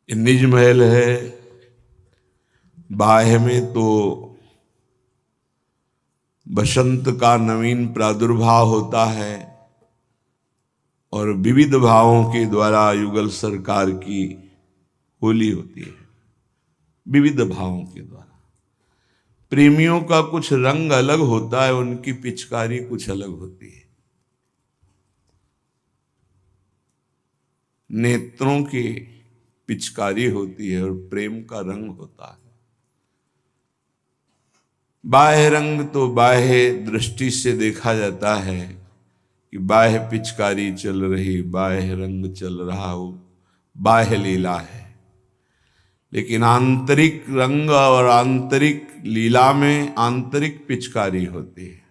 निज महल है। बाह्य में तो बसंत का नवीन प्रादुर्भाव होता है और विविध भावों के द्वारा युगल सरकार की होली होती है। विविध भावों के द्वारा प्रेमियों का कुछ रंग अलग होता है, उनकी पिचकारी कुछ अलग होती है। नेत्रों की पिचकारी होती है और प्रेम का रंग होता है। बाह्य रंग तो बाह्य दृष्टि से देखा जाता है कि बाह्य पिचकारी चल रही, बाह्य रंग चल रहा हो, बाह्य लीला है। लेकिन आंतरिक रंग और आंतरिक लीला में आंतरिक पिचकारी होती है।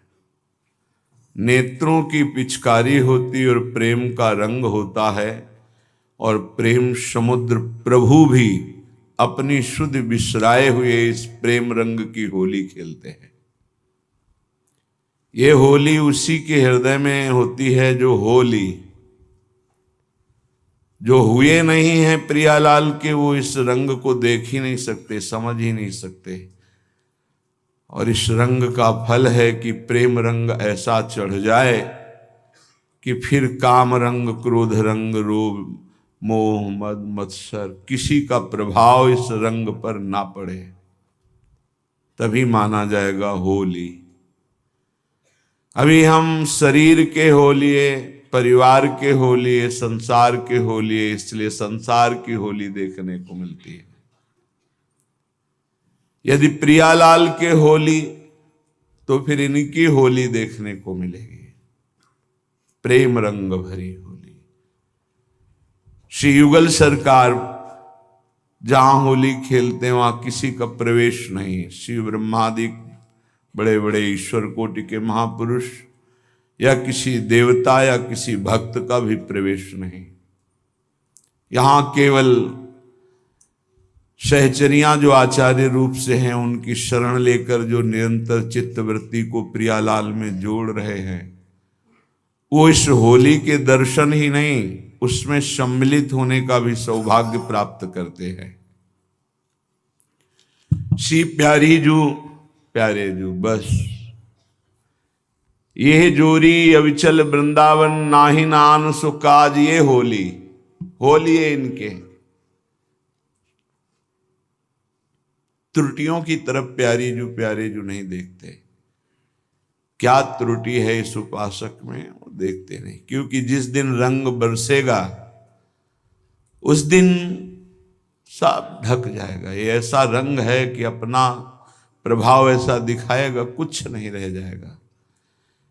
नेत्रों की पिचकारी होती और प्रेम का रंग होता है। और प्रेम समुद्र प्रभु भी अपनी शुद्ध बिसराए हुए इस प्रेम रंग की होली खेलते हैं। ये होली उसी के हृदय में होती है जो होली, जो हुए नहीं है प्रियालाल के, वो इस रंग को देख ही नहीं सकते, समझ ही नहीं सकते। और इस रंग का फल है कि प्रेम रंग ऐसा चढ़ जाए कि फिर काम रंग, क्रोध रंग, रोग, मोह, मद, मत्सर किसी का प्रभाव इस रंग पर ना पड़े, तभी माना जाएगा होली। अभी हम शरीर के होलिए, परिवार के होलिए, संसार के होलिए, इसलिए संसार की होली देखने को मिलती है। यदि प्रियालाल के होली तो फिर इनकी होली देखने को मिलेगी, प्रेम रंग भरी होली। श्री युगल सरकार जहां होली खेलते हैं वहां किसी का प्रवेश नहीं। शिव ब्रह्मादि बड़े बड़े ईश्वर कोटि के महापुरुष या किसी देवता या किसी भक्त का भी प्रवेश नहीं। यहां केवल सहचरियां जो आचार्य रूप से हैं उनकी शरण लेकर जो निरंतर चित्तवृत्ति को प्रियालाल में जोड़ रहे हैं, वो इस होली के दर्शन ही नहीं, उसमें सम्मिलित होने का भी सौभाग्य प्राप्त करते हैं। सी प्यारी जू प्यारे जू, बस ये जोरी अविचल वृंदावन, नाहि नान सुकाज। ये होली, होली है इनके। त्रुटियों की तरफ प्यारी जू प्यारे जू नहीं देखते। क्या त्रुटि है इस उपासक में, वो देखते नहीं। क्योंकि जिस दिन रंग बरसेगा उस दिन सब ढक जाएगा। ये ऐसा रंग है कि अपना प्रभाव ऐसा दिखाएगा, कुछ नहीं रह जाएगा।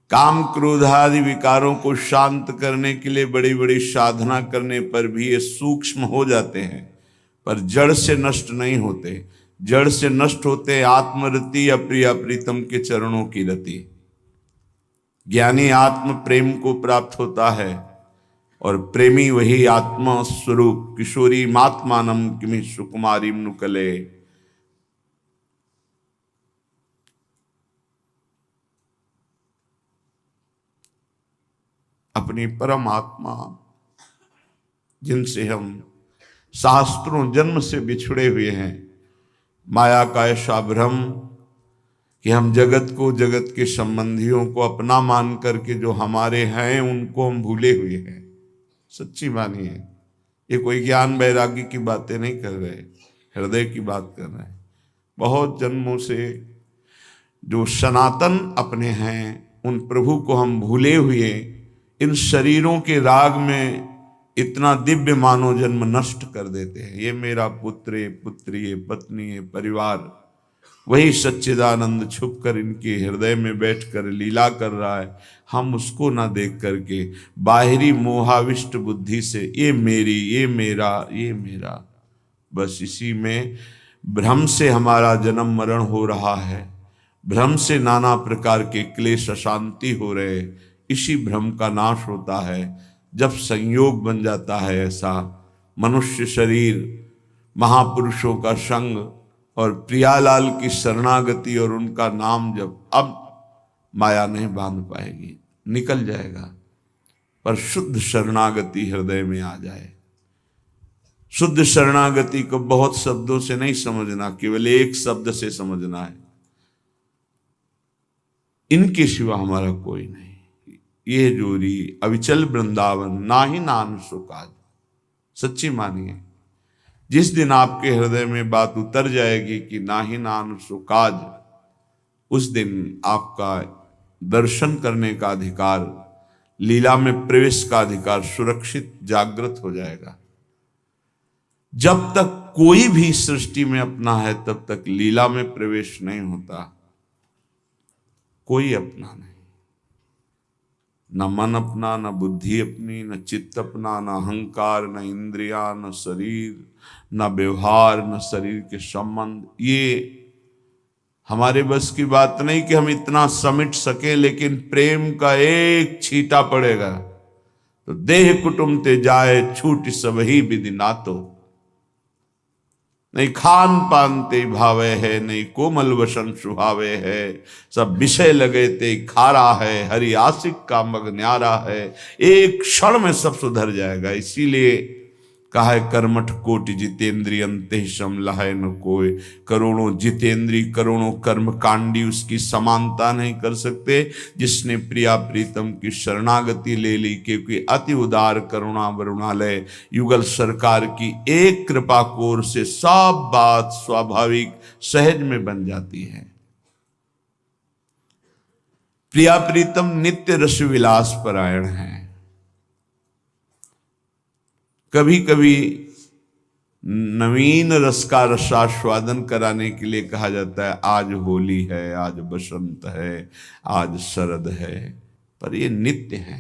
काम क्रोध आदि विकारों को शांत करने के लिए बड़ी बड़ी साधना करने पर भी ये सूक्ष्म हो जाते हैं, पर जड़ से नष्ट नहीं होते। जड़ से नष्ट होते आत्मरति, अप्रिय प्रीतम के चरणों की रति। ज्ञानी आत्म प्रेम को प्राप्त होता है और प्रेमी वही आत्मा स्वरूप किशोरी मात्मानम किमि सुकुमारी नुकले। अपनी परम आत्मा जिनसे हम शास्त्रों जन्म से बिछुड़े हुए हैं, माया का ऐसा भ्रम कि हम जगत को, जगत के संबंधियों को अपना मान करके जो हमारे हैं उनको हम भूले हुए हैं। सच्ची मानिए, ये कोई ज्ञान वैराग्य की बातें नहीं कर रहे, हृदय की बात कर रहे हैं। बहुत जन्मों से जो सनातन अपने हैं उन प्रभु को हम भूले हुए इन शरीरों के राग में इतना दिव्य मानव जन्म नष्ट कर देते हैं। ये मेरा पुत्र, ये पुत्री, ये पत्नी, ये परिवार, वही सच्चिदानंद छुप कर इनके हृदय में बैठकर लीला कर रहा है। हम उसको ना देख करके बाहरी मोहाविष्ट बुद्धि से ये मेरी, ये मेरा, ये मेरा, बस इसी में भ्रम से हमारा जन्म मरण हो रहा है। भ्रम से नाना प्रकार के क्लेश अशांति हो रहे। इसी भ्रम का नाश होता है जब संयोग बन जाता है ऐसा मनुष्य शरीर, महापुरुषों का संग और प्रियालाल की शरणागति और उनका नाम जब, अब माया नहीं बांध पाएगी, निकल जाएगा। पर शुद्ध शरणागति हृदय में आ जाए शुद्ध शरणागति को बहुत शब्दों से नहीं समझना, केवल एक शब्द से समझना है, इनके सिवा हमारा कोई नहीं। ये जोरी अविचल वृंदावन नाही नान सुकाज। सच्ची मानिए, जिस दिन आपके हृदय में बात उतर जाएगी कि नाही नान सुकाज, उस दिन आपका दर्शन करने का अधिकार, लीला में प्रवेश का अधिकार सुरक्षित जागृत हो जाएगा। जब तक कोई भी सृष्टि में अपना है तब तक लीला में प्रवेश नहीं होता। कोई अपना नहीं, न मन अपना, न बुद्धि अपनी, न चित्त अपना, न अहंकार, न इंद्रिया, न शरीर, न व्यवहार, न शरीर के संबंध। ये हमारे बस की बात नहीं कि हम इतना समेट सके, लेकिन प्रेम का एक छींटा पड़ेगा तो देह कुटुंब ते जाए छूट सब ही विधि नातो। नहीं खान पान ते भावे है, नहीं कोमल वसन सुहावे है, सब विषय लगे ते खारा है, हरि आशिक का मग न्यारा है। एक क्षण में सब सुधर जाएगा। इसीलिए कहा है कर्मठ कोटि जितेंद्रिय अंते सम लहाय न कोय। करोड़ों जितेंद्री करोड़ों कर्म कांडी उसकी समानता नहीं कर सकते जिसने प्रिया प्रीतम की शरणागति ले ली, क्योंकि अति उदार करुणा वरुणालय युगल सरकार की एक कृपा कोर से सब बात स्वाभाविक सहज में बन जाती है। प्रिया प्रीतम नित्य रस विलास परायण है। कभी कभी नवीन रस का रसास्वादन कराने के लिए कहा जाता है आज होली है, आज बसंत है, आज शरद है, पर ये नित्य है।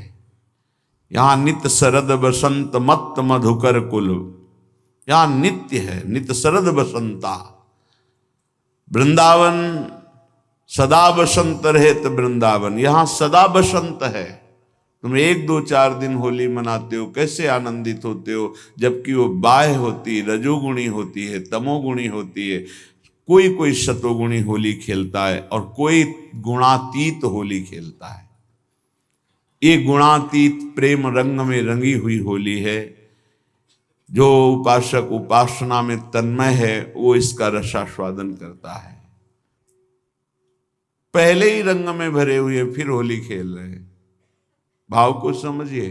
यहां नित्य शरद बसंत मत मधुकर कुल, यहां नित्य है, नित्य शरद बसंता। वृंदावन सदा बसंत रहे तो वृंदावन, यहां सदा बसंत है। तुम 1 2 4 दिन होली मनाते हो, कैसे आनंदित होते हो, जबकि वो बाह्य होती, रजोगुणी होती है, तमोगुणी होती है। कोई कोई शतोगुणी होली खेलता है और कोई गुणातीत होली खेलता है। ये गुणातीत प्रेम रंग में रंगी हुई होली है। जो उपासक उपासना में तन्मय है वो इसका रसास्वादन करता है। पहले ही रंग में भरे हुए फिर होली खेल रहे हैं। भाव को समझिए,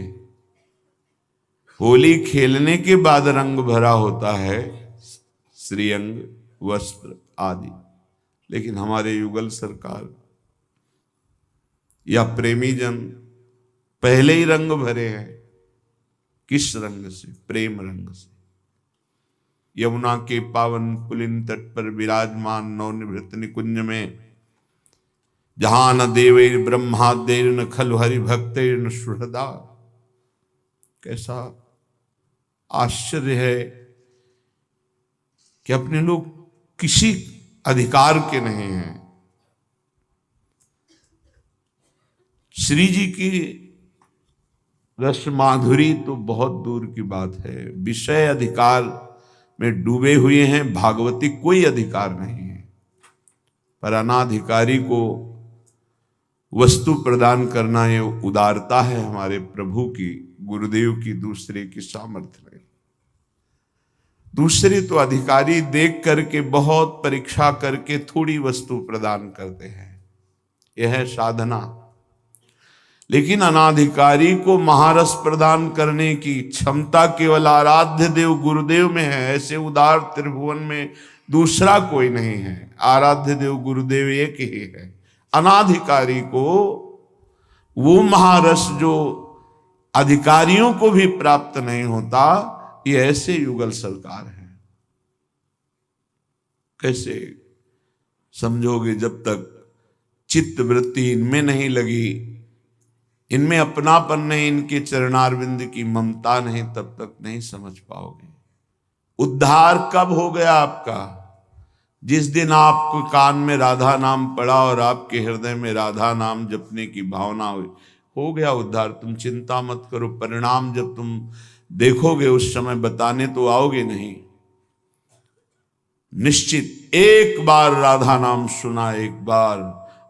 होली खेलने के बाद रंग भरा होता है, श्रीअंग वस्त्र आदि, लेकिन हमारे युगल सरकार या प्रेमी जन पहले ही रंग भरे हैं। किस रंग से? प्रेम रंग से। यमुना के पावन पुलिन तट पर विराजमान नवनिवृत्त निकुंज में जहां न देवैर ब्रह्मादेर न खलु हरि भक्तेर न सुहृदा। कैसा आश्चर्य है कि अपने लोग किसी अधिकार के नहीं हैं। श्री जी की रस माधुरी तो बहुत दूर की बात है, विषय अधिकार में डूबे हुए हैं। भागवती कोई अधिकार नहीं है, पर अनाधिकारी को वस्तु प्रदान करना ये उदारता है हमारे प्रभु की, गुरुदेव की, दूसरे की सामर्थ्य नहीं। दूसरे तो अधिकारी देख करके बहुत परीक्षा करके थोड़ी वस्तु प्रदान करते हैं, यह है साधना। लेकिन अनाधिकारी को महारस प्रदान करने की क्षमता केवल आराध्य देव गुरुदेव में है। ऐसे उदार त्रिभुवन में दूसरा कोई नहीं है। आराध्य देव गुरुदेव एक ही है। अनाधिकारी को वो महारस जो अधिकारियों को भी प्राप्त नहीं होता, ये ऐसे युगल सरकार है। कैसे समझोगे? जब तक चित्त वृत्ति इनमें नहीं लगी, इनमें अपनापन नहीं, इनके चरणारविंद की ममता नहीं, तब तक नहीं समझ पाओगे। उद्धार कब हो गया आपका? जिस दिन आपको कान में राधा नाम पड़ा और आपके हृदय में राधा नाम जपने की भावना हुई, हो गया उद्धार। तुम चिंता मत करो, परिणाम जब तुम देखोगे उस समय बताने तो आओगे नहीं। निश्चित एक बार राधा नाम सुना, एक बार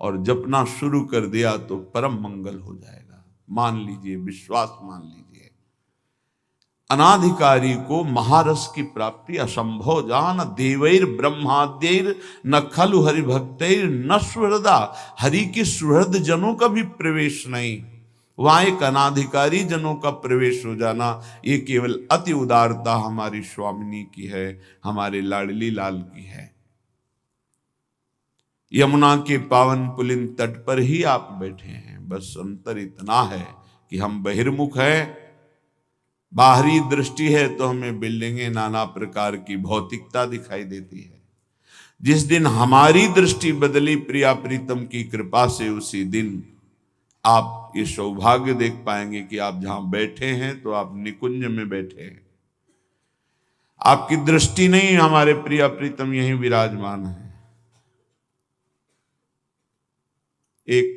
और जपना शुरू कर दिया तो परम मंगल हो जाएगा। मान लीजिए, विश्वास मान लीजिए। अनाधिकारी को महारस की प्राप्ति असंभव जान, देवैर ब्रह्माद्यैर न खलु हरि भक्तैर न सुहृदा, हरि के सुहृद जनों का भी प्रवेश नहीं, वहां एक अनाधिकारी जनों का प्रवेश हो जाना, ये केवल अति उदारता हमारी स्वामिनी की है, हमारे लाडली लाल की है। यमुना के पावन पुलिन तट पर ही आप बैठे हैं, बस अंतर इतना है कि हम बहिर्मुख हैं, बाहरी दृष्टि है तो हमें बिल्डिंगें नाना प्रकार की भौतिकता दिखाई देती है। जिस दिन हमारी दृष्टि बदली प्रिया प्रीतम की कृपा से, उसी दिन आप ये सौभाग्य देख पाएंगे कि आप जहां बैठे हैं तो आप निकुंज में बैठे हैं, आपकी दृष्टि नहीं, हमारे प्रिया प्रीतम यहीं विराजमान है। एक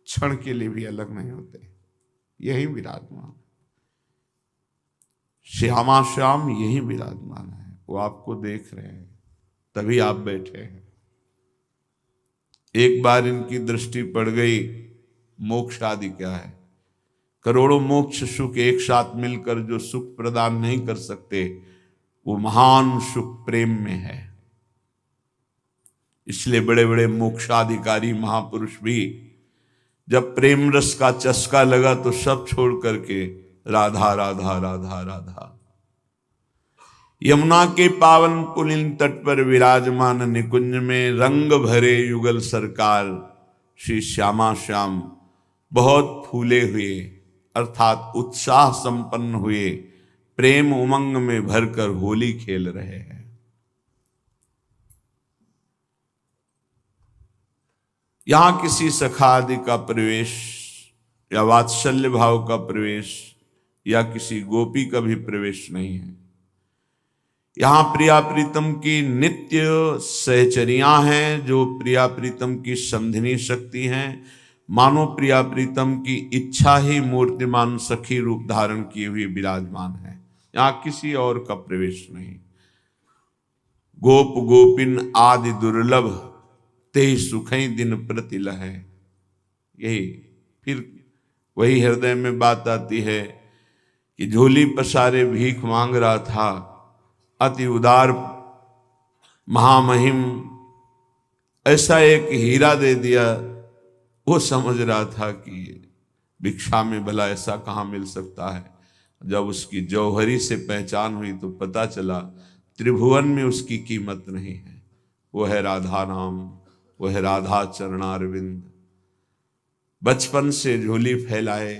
क्षण के लिए भी अलग नहीं होते, यही विराजमान, श्यामा श्याम यही विराजमान है, वो आपको देख रहे हैं तभी आप बैठे हैं। एक बार इनकी दृष्टि पड़ गई, मोक्ष आदि क्या है, करोड़ों मोक्ष सुख एक साथ मिलकर जो सुख प्रदान नहीं कर सकते, वो महान सुख प्रेम में है। इसलिए बड़े बड़े मोक्षाधिकारी महापुरुष भी जब प्रेम रस का चस्का लगा तो सब छोड़ करके राधा राधा राधा राधा। यमुना के पावन पुलिन तट पर विराजमान निकुंज में रंग भरे युगल सरकार श्री श्यामा श्याम बहुत फूले हुए, अर्थात उत्साह संपन्न हुए, प्रेम उमंग में भरकर होली खेल रहे हैं। यहां किसी सखादि का प्रवेश या वात्सल्य भाव का प्रवेश या किसी गोपी का भी प्रवेश नहीं है। यहां प्रिया प्रीतम की नित्य सहचरियां हैं, जो प्रिया प्रीतम की समधिनी शक्ति हैं, मानो प्रिया प्रीतम की इच्छा ही मूर्तिमान सखी रूप धारण किए हुए विराजमान है। यहां किसी और का प्रवेश नहीं। गोप गोपिन आदि दुर्लभ ते सुखई दिन प्रति लहै। यही फिर वही हृदय में बात आती है कि झोली पसारे भीख मांग रहा था, अति उदार महामहिम ऐसा एक हीरा दे दिया। वो समझ रहा था कि भिक्षा में भला ऐसा कहाँ मिल सकता है। जब उसकी जौहरी से पहचान हुई तो पता चला त्रिभुवन में उसकी कीमत नहीं है। वो है राधा नाम, वो है राधा चरणारविंद। बचपन से झोली फैलाए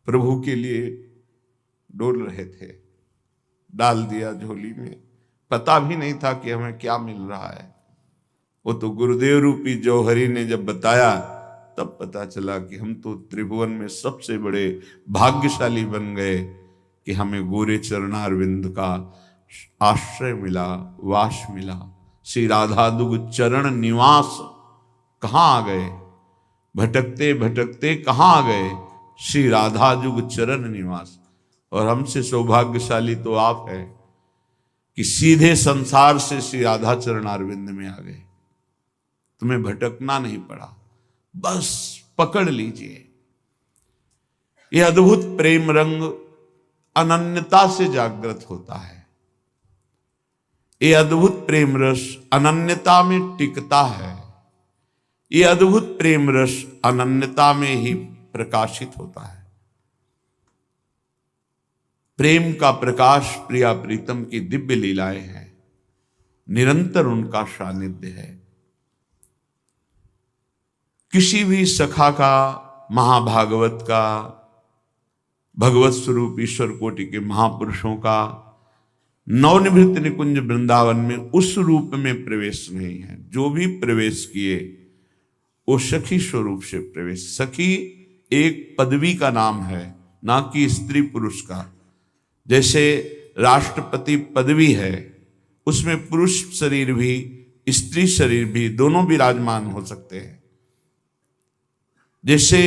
प्रभु के लिए डोल रहे थे, डाल दिया झोली में। पता भी नहीं था कि हमें क्या मिल रहा है। वो तो गुरुदेव रूपी जौहरी ने जब बताया तब पता चला कि हम तो त्रिभुवन में सबसे बड़े भाग्यशाली बन गए कि हमें गोरे चरणारविंद का आश्रय मिला, वास मिला। श्री राधा दुग चरण निवास कहाँ आ गए, भटकते भटकते कहाँ आ गए, श्री राधा जुग चरण निवास। और हमसे सौभाग्यशाली तो आप है कि सीधे संसार से श्री राधा चरणारविंद में आ गए। तुम्हें भटकना नहीं पड़ा, बस पकड़ लीजिए। यह अद्भुत प्रेम रंग अनन्यता से जागृत होता है। यह अद्भुत प्रेम रस अनन्यता में टिकता है। यह अद्भुत प्रेम रस अनन्यता में ही प्रकाशित होता है। प्रेम का प्रकाश प्रिया प्रीतम की दिव्य लीलाएं हैं, निरंतर उनका सानिध्य है। किसी भी सखा का, महाभागवत का, भगवत स्वरूप ईश्वर कोटि के महापुरुषों का नवनिभृत निकुंज वृंदावन में उस रूप में प्रवेश नहीं है। जो भी प्रवेश किए वो सखी स्वरूप से प्रवेश। सखी एक पदवी का नाम है, ना कि स्त्री पुरुष का। जैसे राष्ट्रपति पदवी है, उसमें पुरुष शरीर भी स्त्री शरीर भी दोनों विराजमान हो सकते हैं। जैसे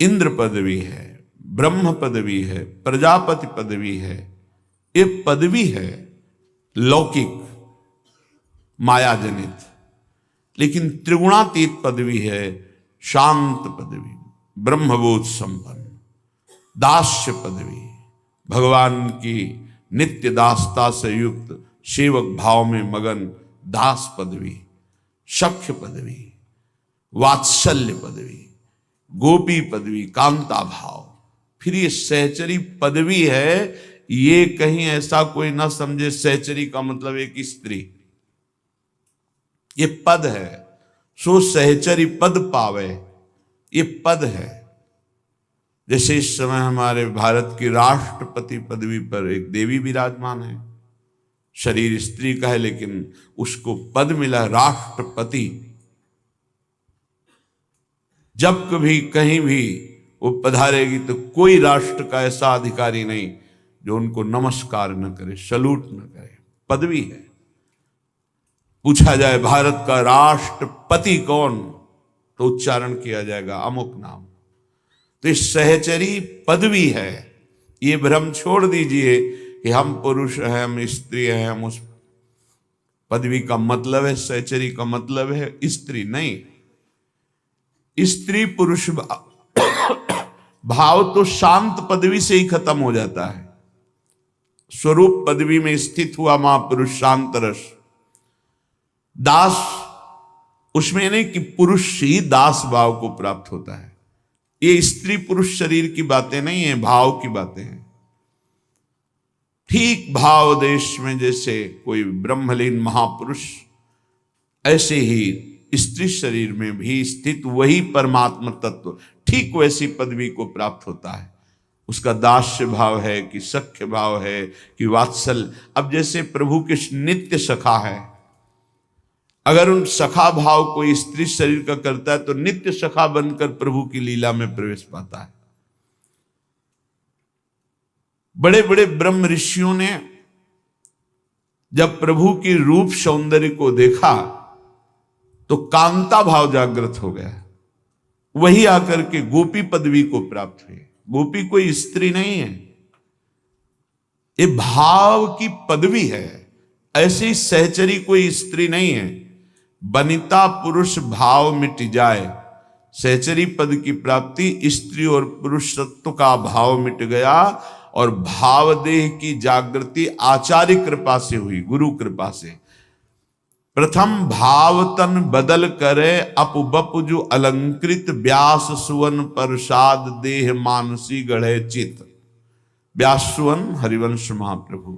इंद्र पदवी है, ब्रह्म पदवी है, प्रजापति पदवी है, ये पदवी है लौकिक मायाजनित। लेकिन त्रिगुणातीत पदवी है शांत पदवी, ब्रह्मबोध संपन्न। दास्य पदवी, भगवान की नित्य दासता से युक्त सेवक भाव में मगन दास पदवी, सख्य पदवी, वात्सल्य पदवी, गोपी पदवी, कांता भाव। फिर ये सहचरी पदवी है, ये कहीं ऐसा कोई ना समझे सहचरी का मतलब एक स्त्री, ये पद है। सो सहचरी पद पावे, ये पद है। जैसे इस समय हमारे भारत की राष्ट्रपति पदवी पर एक देवी विराजमान है, शरीर स्त्री का है लेकिन उसको पद मिला राष्ट्रपति। जब कभी कहीं भी वो पधारेगी तो कोई राष्ट्र का ऐसा अधिकारी नहीं जो उनको नमस्कार न करे, सलूट न करे, पदवी है। पूछा जाए भारत का राष्ट्रपति कौन, तो उच्चारण किया जाएगा अमुक नाम। तो ये सहचरी पदवी है। ये भ्रम छोड़ दीजिए कि हम पुरुष हैं, हम स्त्री हैं, हम उस पदवी का मतलब है, सहचरी का मतलब है स्त्री। नहीं, स्त्री पुरुष भाव तो शांत पदवी से ही खत्म हो जाता है। स्वरूप पदवी में स्थित हुआ महापुरुष शांत रस दास, उसमें नहीं कि पुरुष ही दास भाव को प्राप्त होता है। ये स्त्री पुरुष शरीर की बातें नहीं है, भाव की बातें हैं। ठीक भाव देश में जैसे कोई ब्रह्मलीन महापुरुष, ऐसे ही स्त्री शरीर में भी स्थित वही परमात्मा तत्व ठीक वैसी पदवी को प्राप्त होता है। उसका दास्य भाव है कि सख्य भाव है कि वात्सल। अब जैसे प्रभु के नित्य सखा है, अगर उन सखा भाव कोई स्त्री शरीर का करता है तो नित्य सखा बनकर प्रभु की लीला में प्रवेश पाता है। बड़े बड़े ब्रह्म ऋषियों ने जब प्रभु की रूप सौंदर्य को देखा तो कांता भाव जागृत हो गया, वही आकर के गोपी पदवी को प्राप्त हुई। गोपी कोई स्त्री नहीं है, ये भाव की पदवी है। ऐसी सहचरी कोई स्त्री नहीं है। बनिता पुरुष भाव मिट जाए, सहचरी पद की प्राप्ति स्त्री और पुरुष तत्व का भाव मिट गया और भाव देह की जागृति आचार्य कृपा से हुई, गुरु कृपा से। प्रथम भाव तन बदल करे अपबप जो अलंकृत व्यास सुवन प्रसाद देह मानसी गढ़े चित। व्यास सुवन हरिवंश महाप्रभु।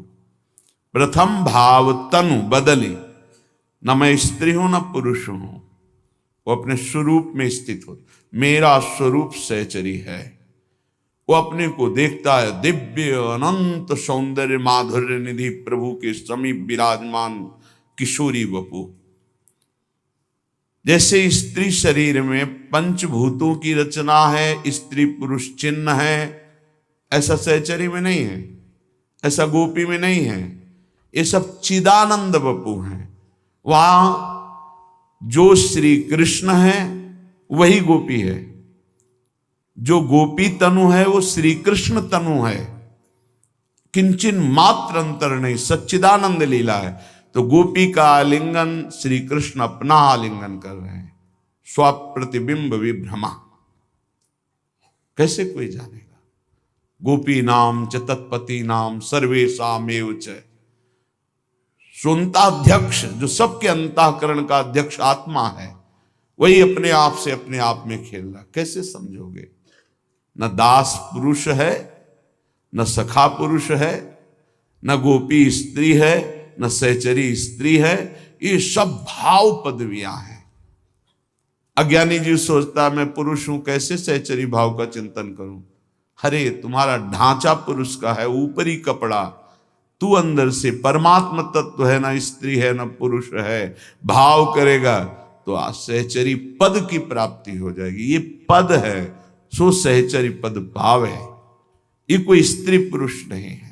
प्रथम भाव तनु बदले, न मैं स्त्री हूं न पुरुष हूं, वो अपने स्वरूप में स्थित हो। मेरा स्वरूप सहचरी है। वो अपने को देखता है दिव्य अनंत सौंदर्य माधुर्य निधि प्रभु के समीप विराजमान किशोरी वपु। जैसे स्त्री शरीर में पंचभूतों की रचना है, स्त्री पुरुष चिन्ह है, ऐसा सहचरी में नहीं है, ऐसा गोपी में नहीं है। ये सब चिदानंद वपु हैं। वहां जो श्री कृष्ण है वही गोपी है, जो गोपी तनु है वो श्री कृष्ण तनु है। किंचन मात्र अंतर नहीं, सच्चिदानंद लीला है। तो गोपी का आलिंगन श्री कृष्ण अपना आलिंगन कर रहे हैं। स्वप्रतिबिंब विभ्रमा कैसे कोई जानेगा। गोपी नाम च तत्पति नाम सर्वेशामेव च। सुनताध्यक्ष जो सबके अंतःकरण का अध्यक्ष आत्मा है, वही अपने आप से अपने आप में खेल रहा। कैसे समझोगे। न दास पुरुष है, न सखा पुरुष है, न गोपी स्त्री है, न सहचरी स्त्री है। ये सब भाव पदवियां हैं। अज्ञानी जी सोचता मैं पुरुष हूं, कैसे सहचरी भाव का चिंतन करूं। अरे तुम्हारा ढांचा पुरुष का है, ऊपरी कपड़ा, तू अंदर से परमात्मा तत्व है, ना स्त्री है ना पुरुष है। भाव करेगा तो सहचरी पद की प्राप्ति हो जाएगी। ये पद है, सो सहचरी पद भाव है। ये कोई स्त्री पुरुष नहीं है।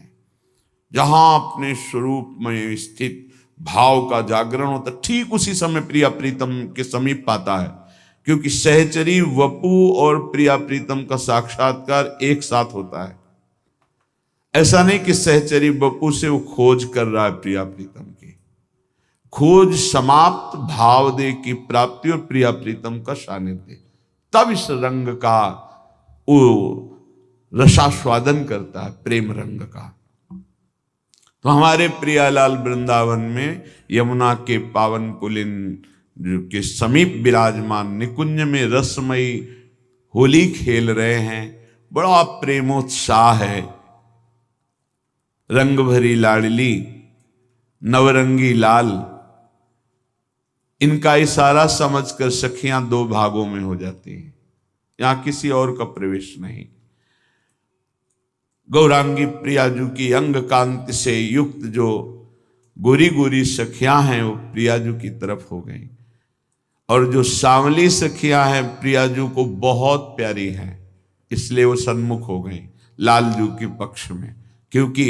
जहां अपने स्वरूप में स्थित भाव का जागरण होता, ठीक उसी समय प्रिया प्रीतम के समीप पाता है। क्योंकि सहचरी वपु और प्रिया प्रीतम का साक्षात्कार एक साथ होता है। ऐसा नहीं कि सहचरी वपु से वो खोज कर रहा है प्रिया प्रीतम की। खोज समाप्त, भाव दे की प्राप्ति और प्रिया प्रीतम का सानिध्य। तब इस रंग का वो रसास्वादन करता है प्रेम रंग का। तो हमारे प्रियालाल वृंदावन में यमुना के पावन पुलिन के समीप विराजमान निकुंज में रसमयी होली खेल रहे हैं। बड़ा प्रेमोत्साह है। रंग भरी लाडली नवरंगी लाल, इनका इशारा समझकर सखियां दो भागों में हो जाती हैं। यहां किसी और का प्रवेश नहीं। गौरांगी प्रियाजू की अंग कांति से युक्त जो गोरी गोरी सखियां हैं वो प्रियाजू की तरफ हो गई, और जो सांवली सखियां हैं प्रियाजू को बहुत प्यारी हैं, इसलिए वो सन्मुख हो गई लालजू के पक्ष में। क्योंकि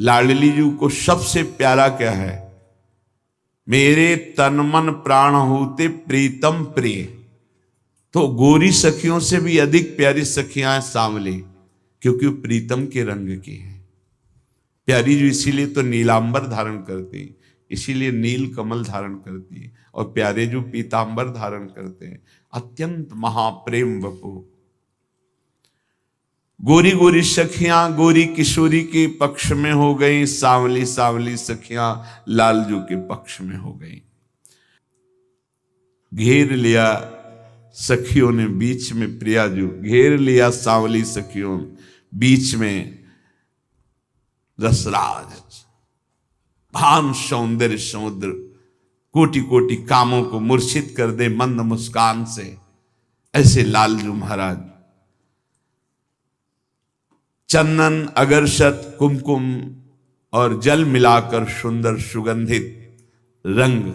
लाडली जू को सबसे प्यारा क्या है? मेरे तन मन प्राण होते प्रीतम प्रिय। तो गोरी सखियों से भी अधिक प्यारी सखियां हैं सांवली, क्योंकि वो प्रीतम के रंग की हैं। प्यारी जो इसीलिए तो नीलांबर धारण करती, इसीलिए नील कमल धारण करती है, और प्यारे जो पीतांबर धारण करते हैं। अत्यंत महाप्रेम वपु। गोरी गोरी सखियां गोरी किशोरी के पक्ष में हो गई, सांवली सांवली सखियां लालजू के पक्ष में हो गई। घेर लिया सखियों ने बीच में प्रियाजू, घेर लिया सांवली सखियों बीच में रसराज, भान सौंदर्य समुद्र, कोटि कोटि कामों को मूर्छित कर दे मंद मुस्कान से, ऐसे लालजू महाराज। चंदन अगरशत कुमकुम और जल मिलाकर सुंदर सुगंधित रंग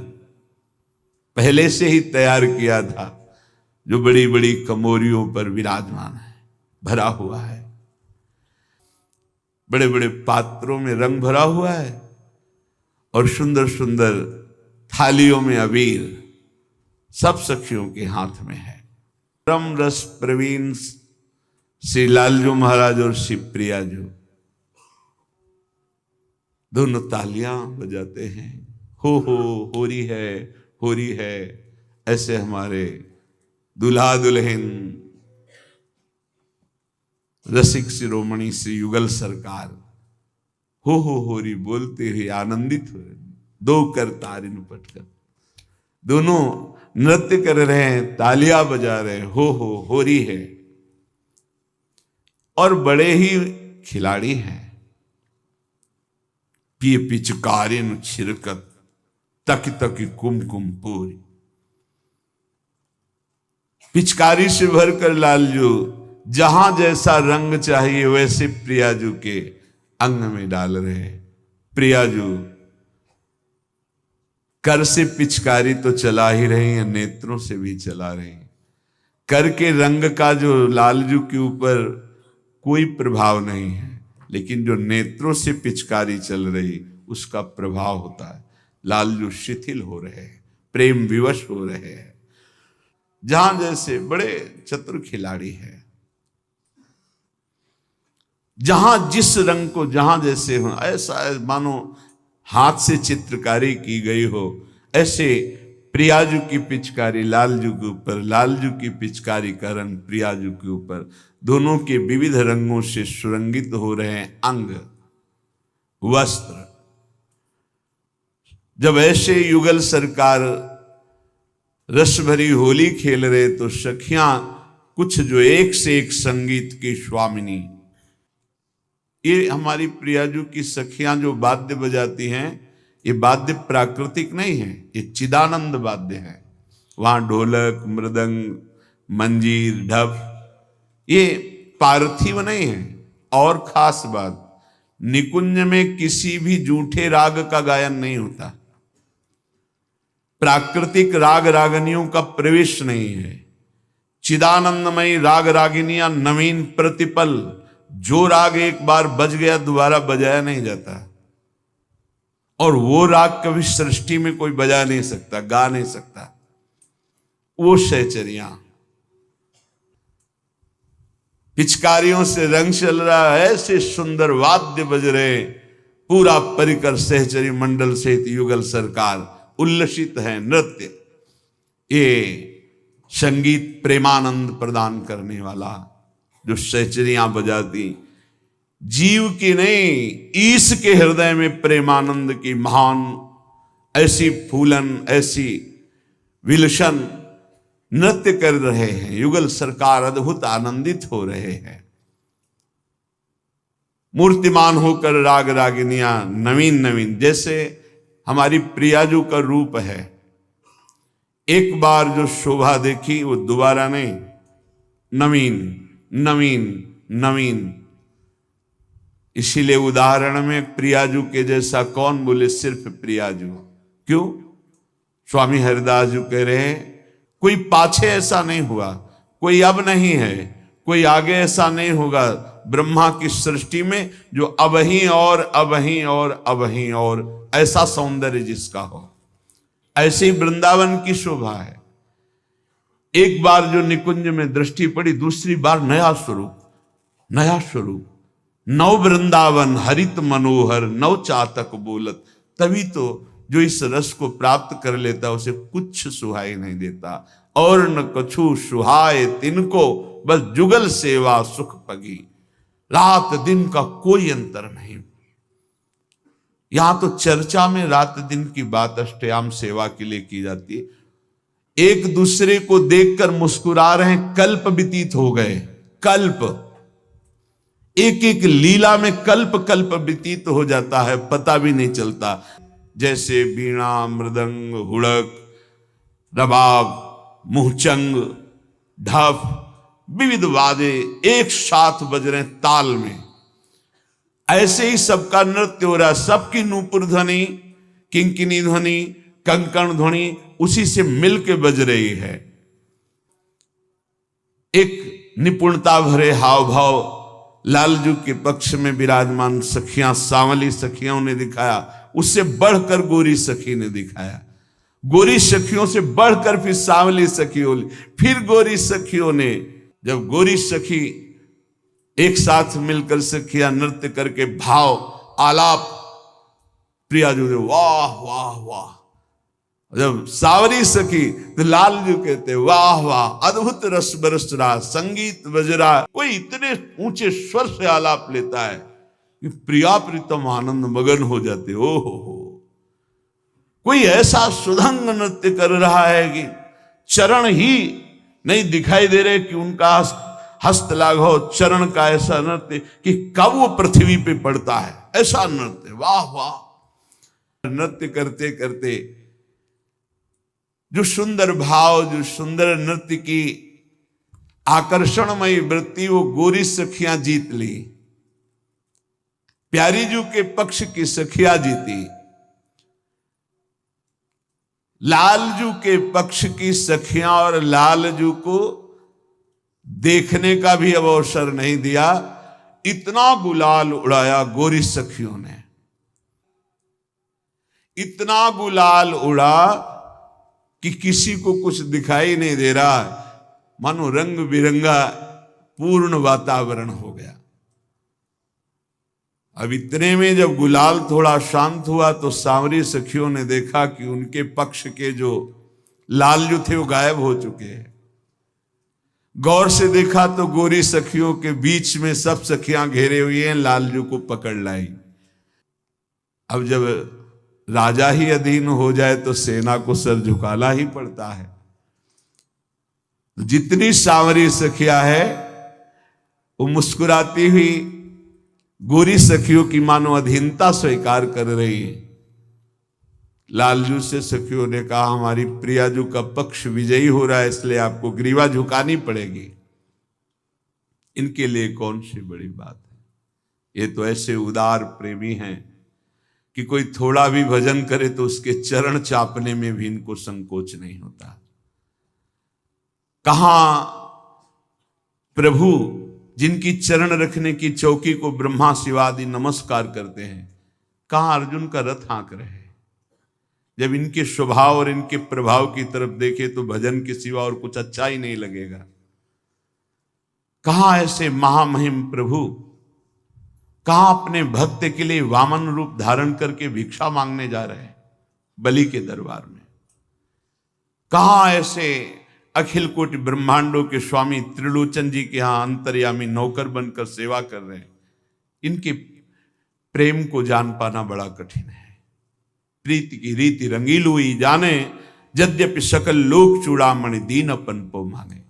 पहले से ही तैयार किया था, जो बड़ी बड़ी कमोरियों पर विराजमान है, भरा हुआ है। बड़े बड़े पात्रों में रंग भरा हुआ है, और सुंदर सुंदर थालियों में अबीर सब सखियों के हाथ में है। परम रस प्रवीण श्री लालजू महाराज और श्री प्रियाजू दोनों तालियां बजाते हैं। हो रही है, हो रही है। ऐसे हमारे दुल्हा दुल्हन रसिक शिरोमणि श्री युगल सरकार हो रही बोलते हुए आनंदित हो रहे। दो कर तारिन पटकर दोनों नृत्य कर रहे हैं, तालियां बजा रहे हैं, हो रही है। और बड़े ही खिलाड़ी हैं। पिए पिचकारिन छिरकत तक तक कुमकुम पूरी। पिचकारी से भरकर लालजू जहां जैसा रंग चाहिए वैसे प्रियाजू के अंग में डाल रहे। प्रियाजू कर से पिचकारी तो चला ही रही है, नेत्रों से भी चला रही है। कर के रंग का जो लालजू के ऊपर कोई प्रभाव नहीं है, लेकिन जो नेत्रों से पिचकारी चल रही उसका प्रभाव होता है। लालजू शिथिल हो रहे हैं, प्रेम विवश हो रहे हैं। जहां जैसे बड़े चतुर खिलाड़ी हैं, जहां जिस रंग को जहां जैसे हो, ऐसा मानो हाथ से चित्रकारी की गई हो, ऐसे प्रियाजू की पिचकारी लालजू के ऊपर, लालजू की पिचकारी का रंग प्रियाजू के ऊपर, दोनों के विविध रंगों से सुरंगित हो रहे हैं अंग वस्त्र। जब ऐसे युगल सरकार रस भरी होली खेल रहे तो सखियां कुछ जो एक से एक संगीत की स्वामिनी, ये हमारी प्रियाजू की सखियां जो वाद्य बजाती हैं, ये वाद्य प्राकृतिक नहीं है, ये चिदानंद वाद्य है। वहां ढोलक मृदंग मंजीर ढप ये पार्थिव नहीं है। और खास बात, निकुंज में किसी भी जूठे राग का गायन नहीं होता। प्राकृतिक राग रागनियों का प्रवेश नहीं है। चिदानंदमयी राग रागिनियां नवीन प्रतिपल, जो राग एक बार बज गया दोबारा बजाया नहीं जाता, और वो राग कभी सृष्टि में कोई बजा नहीं सकता, गा नहीं सकता। वो सहचरियां, पिचकारियों से रंग चल रहा है, ऐसे सुंदर वाद्य बज रहे, पूरा परिकर सहचरी मंडल सहित युगल सरकार उल्लसित है। नृत्य, ये संगीत प्रेमानंद प्रदान करने वाला जो सहचरियां बजाती, जीव की नहीं, ईश के हृदय में प्रेमानंद की महान ऐसी फूलन, ऐसी विलसन नृत्य कर रहे हैं। युगल सरकार अद्भुत आनंदित हो रहे हैं। मूर्तिमान होकर राग रागिनियां नवीन नवीन, जैसे हमारी प्रियाजू का रूप है। एक बार जो शोभा देखी वो दोबारा नहीं, नवीन नवीन नवीन। इसीलिए उदाहरण में प्रियाजू के जैसा कौन, बोले सिर्फ प्रियाजू। क्यों? स्वामी हरिदास जी कह रहे हैं कोई पाछे ऐसा नहीं हुआ, कोई अब नहीं है, कोई आगे ऐसा नहीं होगा ब्रह्मा की सृष्टि में जो अब ही और अब ही और अब ही और ऐसा सौंदर्य जिसका हो। ऐसी वृंदावन की शोभा है। एक बार जो निकुंज में दृष्टि पड़ी, दूसरी बार नया स्वरूप, नया स्वरूप। नव वृंदावन हरित मनोहर नव चातक बोलत। तभी तो जो इस रस को प्राप्त कर लेता उसे कुछ सुहाई नहीं देता। और न कछु सुहाए तिनको, बस जुगल सेवा सुख पगी। रात दिन का कोई अंतर नहीं। यहां तो चर्चा में रात दिन की बात अष्टयाम सेवा के लिए की जाती है। एक दूसरे को देखकर मुस्कुरा रहे हैं, कल्प व्यतीत हो गए। कल्प, एक एक लीला में कल्प कल्प व्यतीत हो जाता है, पता भी नहीं चलता। जैसे वीणा, मृदंग, हुड़क, रबाब, मुहचंग, ढफ, विविध वादे एक साथ बज रहे ताल में, ऐसे ही सबका नृत्य हो रहा है। सबकी नूपुर ध्वनि, किंकिनी ध्वनि, कंकण ध्वनि उसी से मिलके बज रही है। एक निपुणता भरे हाव भाव लालजू के पक्ष में विराजमान सखियां, सांवली सखियों ने दिखाया। उससे बढ़कर गोरी सखी ने दिखाया। गोरी सखियों से बढ़कर फिर सांवली सखियों, फिर गोरी सखियों ने। जब गोरी सखी एक साथ मिलकर सखियां नृत्य करके भाव आलाप, प्रियाजू ने वाह वाह वाह। जब सावरी सखी तो लालजू कहते वाह वाह, अद्भुत रस बरस रहा, संगीत बज रहा। कोई इतने ऊंचे स्वर से आलाप लेता है कि प्रिया प्रीतम आनंद मगन हो जाते। ओ हो, कोई ऐसा सुधंग नृत्य कर रहा है कि चरण ही नहीं दिखाई दे रहे कि उनका हस्त लाघव चरण का ऐसा नृत्य कि कब वो पृथ्वी पे पड़ता है, ऐसा नृत्य। वाह वाह। नृत्य करते करते जो सुंदर भाव, जो सुंदर नृत्य की आकर्षणमयी वृत्ति वो गोरी सखियां जीत ली। प्यारीजू के पक्ष की सखियां जीती। लालजू के पक्ष की सखियां और लालजू को देखने का भी अब अवसर नहीं दिया। इतना गुलाल उड़ाया गोरी सखियों ने, इतना गुलाल उड़ा कि किसी को कुछ दिखाई नहीं दे रहा। मानो रंग बिरंगा पूर्ण वातावरण हो गया। अब इतने में जब गुलाल थोड़ा शांत हुआ तो सांवरी सखियों ने देखा कि उनके पक्ष के जो लालजू थे वो गायब हो चुके हैं। गौर से देखा तो गोरी सखियों के बीच में सब सखियां घेरे हुई हैं, लालजू को पकड़ लाई। अब जब राजा ही अधीन हो जाए तो सेना को सर झुकाना ही पड़ता है। जितनी सांवरी सखियां है वो मुस्कुराती हुई गोरी सखियों की मानो अधीनता स्वीकार कर रही है। लालजू से सखियों ने कहा हमारी प्रियाजू का पक्ष विजयी हो रहा है, इसलिए आपको ग्रीवा झुकानी पड़ेगी। इनके लिए कौन सी बड़ी बात है। ये तो ऐसे उदार प्रेमी हैं कि कोई थोड़ा भी भजन करे तो उसके चरण चापने में भी इनको संकोच नहीं होता। कहां प्रभु जिनकी चरण रखने की चौकी को ब्रह्मा शिवादि नमस्कार करते हैं, कहां अर्जुन का रथ हाँक रहे। जब इनके स्वभाव और इनके प्रभाव की तरफ देखे तो भजन के सिवा और कुछ अच्छा ही नहीं लगेगा। कहां ऐसे महामहिम प्रभु, कहां अपने भक्त के लिए वामन रूप धारण करके भिक्षा मांगने जा रहे हैं बलि के दरबार में। कहां ऐसे अखिल कोटि ब्रह्मांडों के स्वामी त्रिलोचन जी के यहाँ अंतर्यामी नौकर बनकर सेवा कर रहे हैं। इनके प्रेम को जान पाना बड़ा कठिन है। प्रीति की रीति रंगील हुई जाने, यद्यपि सकल लोक चूड़ामणि दीन अपन पो मांगे।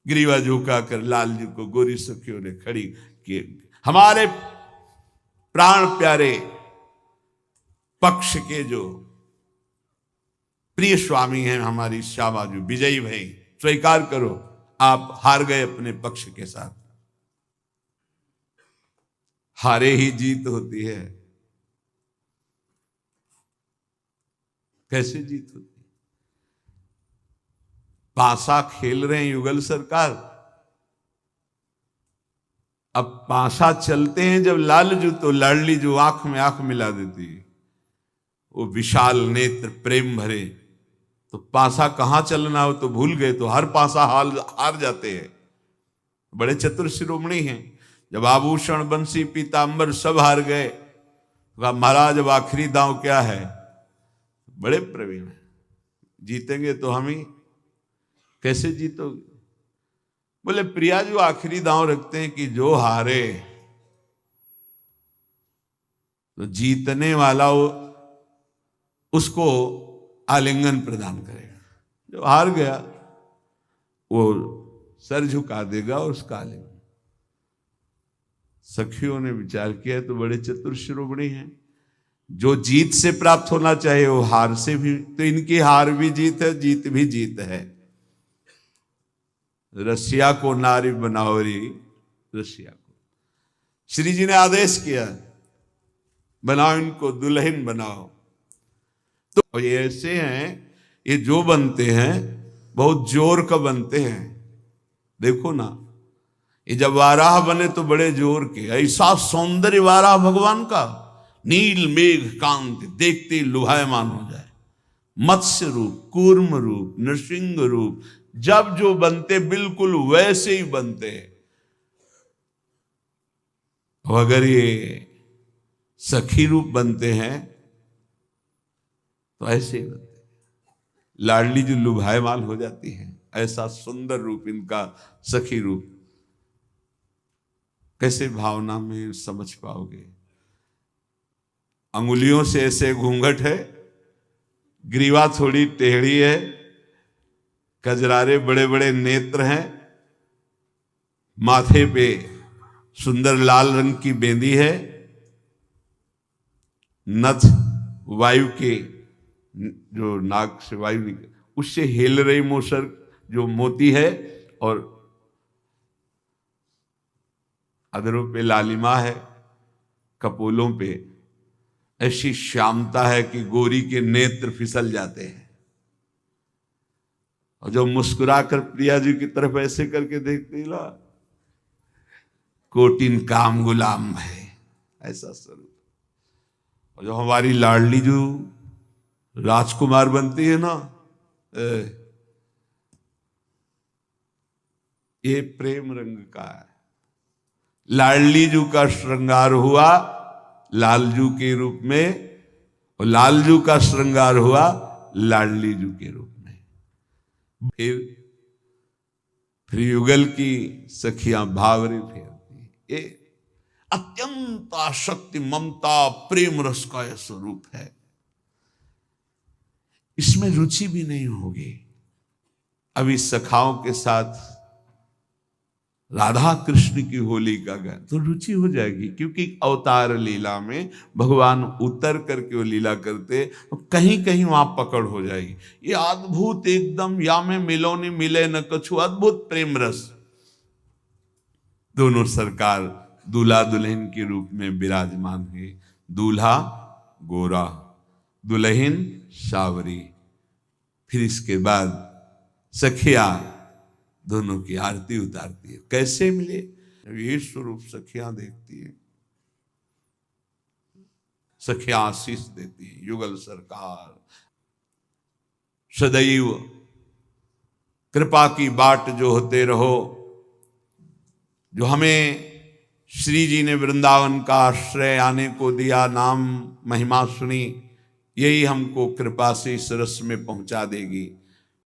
ग्रीवा झुका कर लाल जी को गोरी सखियों ने खड़ी किए। हमारे प्राण प्यारे पक्ष के जो प्रिय स्वामी हैं हमारी श्यामाजू विजयी भाई, स्वीकार करो आप हार गए अपने पक्ष के साथ। हारे ही जीत होती है। कैसे जीत होती है? पासा खेल रहे हैं युगल सरकार। अब पासा चलते हैं जब लालजू, तो लाडली जो आंख में आंख मिला देती है, वो विशाल नेत्र प्रेम भरे। तो पासा कहां चलना हो तो भूल गए, तो हर पासा हार जाते हैं। बड़े चतुर शिरोमणि हैं। जब आभूषण बंसी पीतांबर सब हार गए, तो महाराज अब आखिरी दांव क्या है? बड़े प्रवीण हैं, जीतेंगे तो हम ही। कैसे जीतोगे? बोले प्रिया जो आखिरी दांव रखते हैं कि जो हारे तो जीतने वाला उसको आलिंगन प्रदान करेगा, जो हार गया वो सर झुका देगा और उसका आलिंगन। सखियों ने विचार किया तो बड़े चतुर शिरोमणि हैं। जो जीत से प्राप्त होना चाहिए वो हार से भी, तो इनकी हार भी जीत है, जीत भी जीत है। रसिया को नारी बनाओ री, रसिया को श्री जी ने आदेश किया बनाओ, इनको दुल्हन बनाओ। तो ये ऐसे हैं, ये जो बनते हैं बहुत जोर का बनते हैं। देखो ना, ये जब वाराह बने तो बड़े जोर के, ऐसा सौंदर्य वाराह भगवान का, नील मेघ कांति देखते ही लुभायमान हो जाए। मत्स्य रूप, कूर्म रूप, नृसिंह रूप, जब जो बनते बिल्कुल वैसे ही बनते हैं। अगर ये सखी रूप बनते हैं तो ऐसे ही बनते हैं। लाडली जो लुभायमान हो जाती है, ऐसा सुंदर रूप इनका सखी रूप। कैसे भावना में समझ पाओगे? अंगुलियों से ऐसे घूंघट है, ग्रीवा थोड़ी टेढ़ी है, कजरारे बड़े बड़े नेत्र हैं, माथे पे सुंदर लाल रंग की बेंदी है, नथ वायु के जो नाक से वायु उससे हिल रही मोसर जो मोती है, और अधरों पे लालिमा है, कपोलों पे ऐसी श्यामता है कि गोरी के नेत्र फिसल जाते हैं। और जो मुस्कुराकर प्रिया जी की तरफ ऐसे करके देखती ला, कोटिन काम गुलाम है, ऐसा स्वरूप। और जो हमारी लाडली जो राजकुमार बनती है ना, ये प्रेम रंग का है। लाडली जू का श्रृंगार हुआ लालजू के रूप में, और लालजू का श्रृंगार हुआ लाडली जू के रूप में। फिर युगल की सखियां भावरे फेरती। ये अत्यंत आसक्ति, ममता, प्रेम रस का यह स्वरूप है। इसमें रुचि भी नहीं होगी। अभी सखाओं के साथ राधा कृष्ण की होली का गाय तो रुचि हो जाएगी, क्योंकि अवतार लीला में भगवान उतर करके वो लीला करते, तो कहीं कहीं वहां पकड़ हो जाएगी। ये अद्भुत एकदम, या में मिलो नहीं मिले न कछु, अद्भुत प्रेम रस। दोनों सरकार दूल्हा दुल्हन के रूप में विराजमान है। दूल्हा गोरा, दुल्हन सावरी। फिर इसके बाद सखिया दोनों की आरती उतारती है। कैसे मिले? ये स्वरूप सखियां देखती है, सखियां आशीष देती है। युगल सरकार सदैव कृपा की बाट जो होते रहो। जो हमें श्री जी ने वृंदावन का आश्रय आने को दिया, नाम महिमा सुनी, यही हमको कृपा से इस रस में पहुंचा देगी।